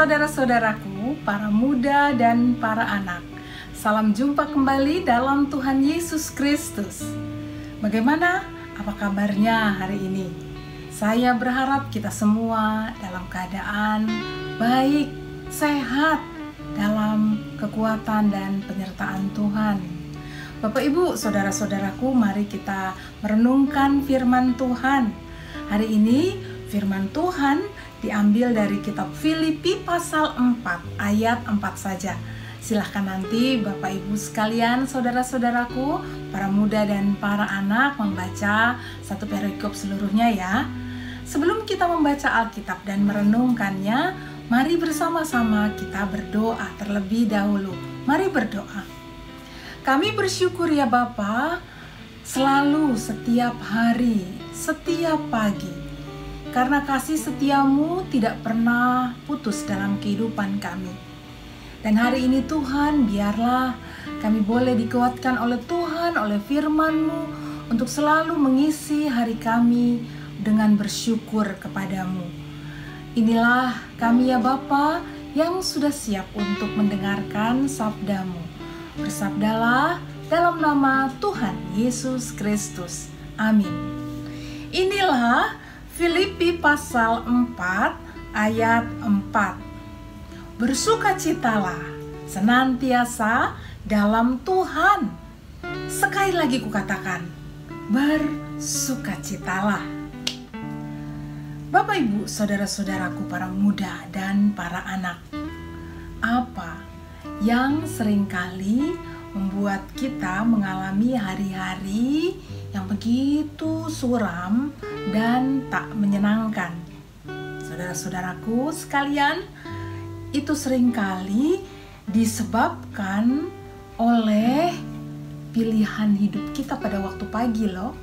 saudara-saudaraku, para muda dan para anak. Salam jumpa kembali dalam Tuhan Yesus Kristus. Bagaimana? Apa kabarnya hari ini? Saya berharap kita semua dalam keadaan baik, sehat, dalam kekuatan dan penyertaan Tuhan. Bapak Ibu, saudara-saudaraku, mari kita merenungkan firman Tuhan. Hari ini firman Tuhan diambil dari kitab Filipi pasal 4 ayat 4 saja. Silahkan nanti Bapak Ibu sekalian, saudara-saudaraku, para muda dan para anak membaca satu perikop seluruhnya ya. Sebelum kita membaca Alkitab dan merenungkannya, mari bersama-sama kita berdoa terlebih dahulu. Mari berdoa. Kami bersyukur ya Bapa, selalu setiap hari, setiap pagi, karena kasih setiamu tidak pernah putus dalam kehidupan kami. Dan hari ini Tuhan, biarlah kami boleh dikuatkan oleh Tuhan, oleh firman-Mu, untuk selalu mengisi hari kami dengan bersyukur kepadamu. Inilah kami ya Bapa yang sudah siap untuk mendengarkan sabda-Mu. Bersabdalah dalam nama Tuhan Yesus Kristus. Amin. Inilah Filipi pasal 4 ayat 4. Bersukacitalah senantiasa dalam Tuhan. Sekali lagi kukatakan, bersukacitalah. Bapak Ibu, saudara-saudaraku, para muda dan para anak, apa yang seringkali membuat kita mengalami hari-hari yang begitu suram dan tak menyenangkan? Saudara-saudaraku sekalian, itu seringkali disebabkan oleh pilihan hidup kita pada waktu pagi loh.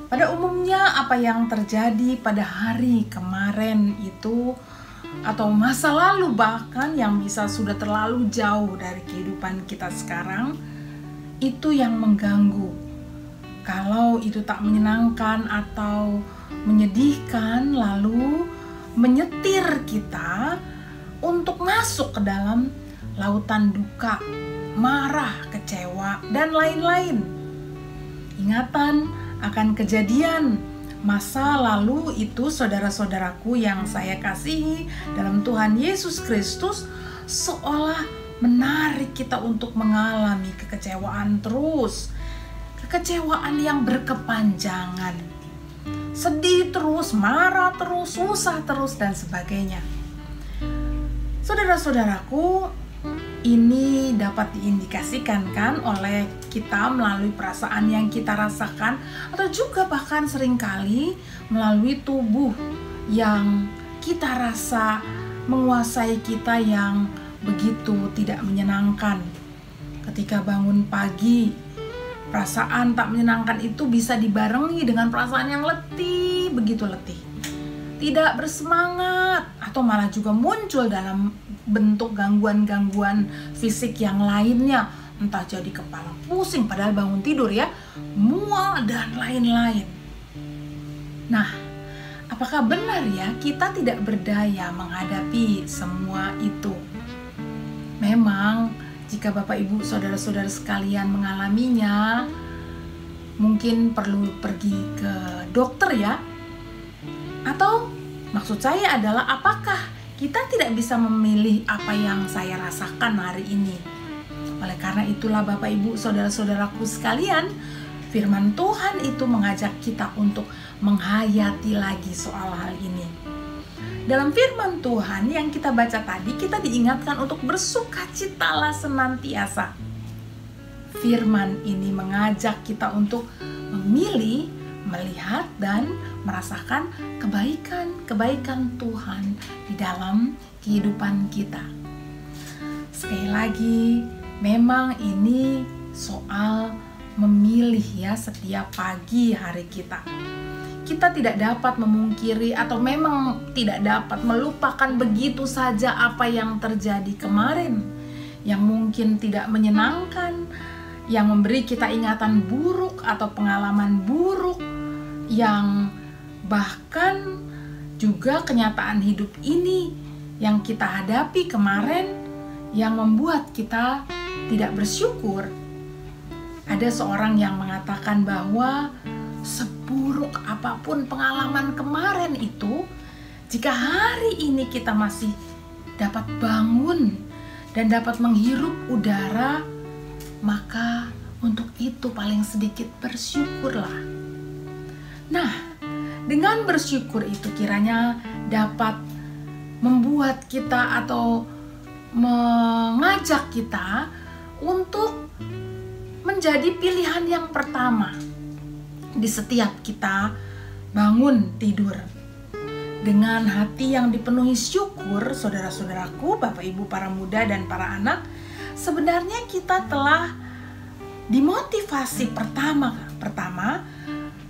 Pada umumnya apa yang terjadi pada hari kemarin itu, atau masa lalu bahkan yang bisa sudah terlalu jauh dari kehidupan kita sekarang, itu yang mengganggu. Kalau itu tak menyenangkan atau menyedihkan, lalu menyetir kita untuk masuk ke dalam lautan duka, marah, kecewa, dan lain-lain. Ingatan akan kejadian masa lalu itu, saudara-saudaraku yang saya kasihi dalam Tuhan Yesus Kristus, seolah menarik kita untuk mengalami kekecewaan terus. Kekecewaan yang berkepanjangan, sedih terus, marah terus, susah terus, dan sebagainya. Saudara-saudaraku, ini dapat diindikasikan kan oleh kita melalui perasaan yang kita rasakan, atau juga bahkan seringkali melalui tubuh yang kita rasa menguasai kita yang begitu tidak menyenangkan. Ketika bangun pagi, perasaan tak menyenangkan itu bisa dibarengi dengan perasaan yang letih, begitu letih, tidak bersemangat, atau malah juga muncul dalam bentuk gangguan-gangguan fisik yang lainnya, entah jadi kepala pusing padahal bangun tidur ya, mual, dan lain-lain. Nah, apakah benar ya kita tidak berdaya menghadapi semua itu? Memang jika Bapak Ibu saudara-saudara sekalian mengalaminya, mungkin perlu pergi ke dokter ya. Atau maksud saya adalah, apakah kita tidak bisa memilih apa yang saya rasakan hari ini? Oleh karena itulah Bapak Ibu saudara-saudaraku sekalian, firman Tuhan itu mengajak kita untuk menghayati lagi soal hal ini. Dalam firman Tuhan yang kita baca tadi, kita diingatkan untuk bersukacitalah senantiasa. Firman ini mengajak kita untuk memilih, melihat, dan merasakan kebaikan-kebaikan Tuhan di dalam kehidupan kita. Sekali lagi, memang ini soal memilih ya setiap pagi hari kita. Kita tidak dapat memungkiri atau memang tidak dapat melupakan begitu saja apa yang terjadi kemarin, yang mungkin tidak menyenangkan, yang memberi kita ingatan buruk atau pengalaman buruk, yang bahkan juga kenyataan hidup ini yang kita hadapi kemarin yang membuat kita tidak bersyukur. Ada seorang yang mengatakan bahwa seburuk apapun pengalaman kemarin itu, jika hari ini kita masih dapat bangun dan dapat menghirup udara, maka untuk itu paling sedikit bersyukurlah. Nah, dengan bersyukur itu kiranya dapat membuat kita atau mengajak kita untuk menjadi pilihan yang pertama di setiap kita bangun tidur. Dengan hati yang dipenuhi syukur, saudara-saudaraku, Bapak Ibu, para muda dan para anak, sebenarnya kita telah dimotivasi pertama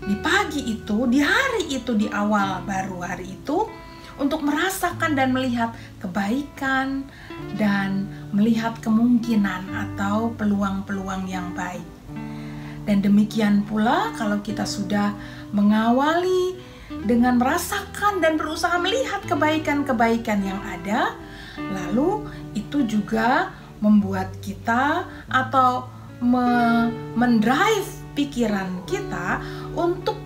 di pagi itu, di hari itu, di awal baru hari itu, untuk merasakan dan melihat kebaikan dan melihat kemungkinan atau peluang-peluang yang baik. Dan demikian pula kalau kita sudah mengawali dengan merasakan dan berusaha melihat kebaikan-kebaikan yang ada, lalu itu juga membuat kita atau mendrive pikiran kita untuk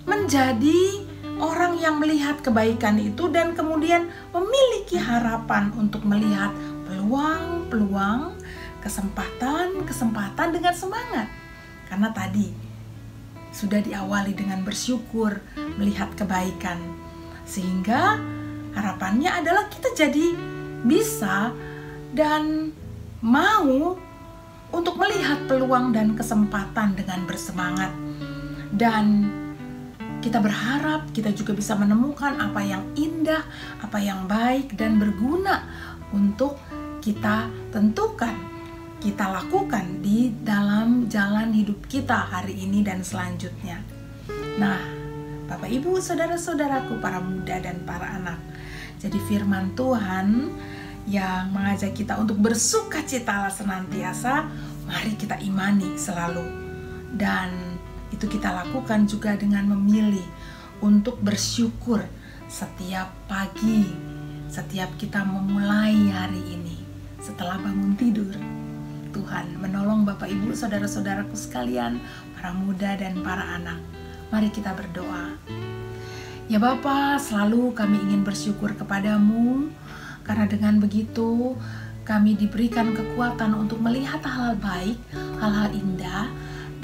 menjadi orang yang melihat kebaikan itu dan kemudian memiliki harapan untuk melihat peluang-peluang, kesempatan dengan semangat. Karena tadi sudah diawali dengan bersyukur, melihat kebaikan. Sehingga harapannya adalah kita jadi bisa dan mau untuk melihat peluang dan kesempatan dengan bersemangat. Dan kita berharap kita juga bisa menemukan apa yang indah, apa yang baik dan berguna untuk kita tentukan, kita lakukan di dalam jalan hidup kita hari ini dan selanjutnya. Nah, Bapak Ibu, saudara-saudaraku, para muda dan para anak, jadi firman Tuhan yang mengajak kita untuk bersukacitalah senantiasa, mari kita imani selalu. Dan itu kita lakukan juga dengan memilih untuk bersyukur setiap pagi, setiap kita memulai hari ini setelah bangun tidur. Tuhan menolong Bapak Ibu, saudara-saudaraku sekalian, para muda dan para anak. Mari kita berdoa. Ya Bapa, selalu kami ingin bersyukur kepadamu, karena dengan begitu kami diberikan kekuatan untuk melihat hal-hal baik, hal-hal indah,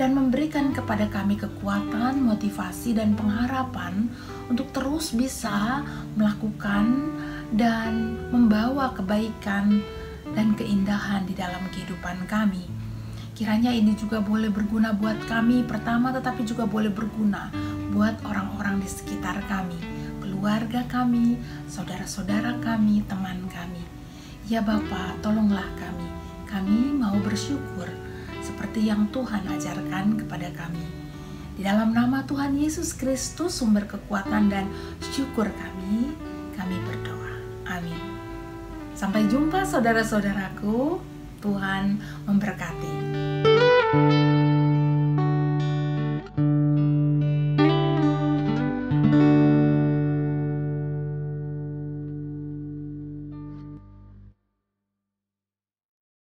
dan memberikan kepada kami kekuatan, motivasi, dan pengharapan untuk terus bisa melakukan dan membawa kebaikan dan keindahan di dalam kehidupan kami. Kiranya ini juga boleh berguna buat kami pertama, tetapi juga boleh berguna buat orang-orang di sekitar kami, keluarga kami, saudara-saudara kami, teman kami. Ya Bapa, tolonglah kami. Kami mau bersyukur seperti yang Tuhan ajarkan kepada kami. Di dalam nama Tuhan Yesus Kristus, sumber kekuatan dan syukur kami berdoa. Amin. Sampai jumpa saudara-saudaraku. Tuhan memberkati.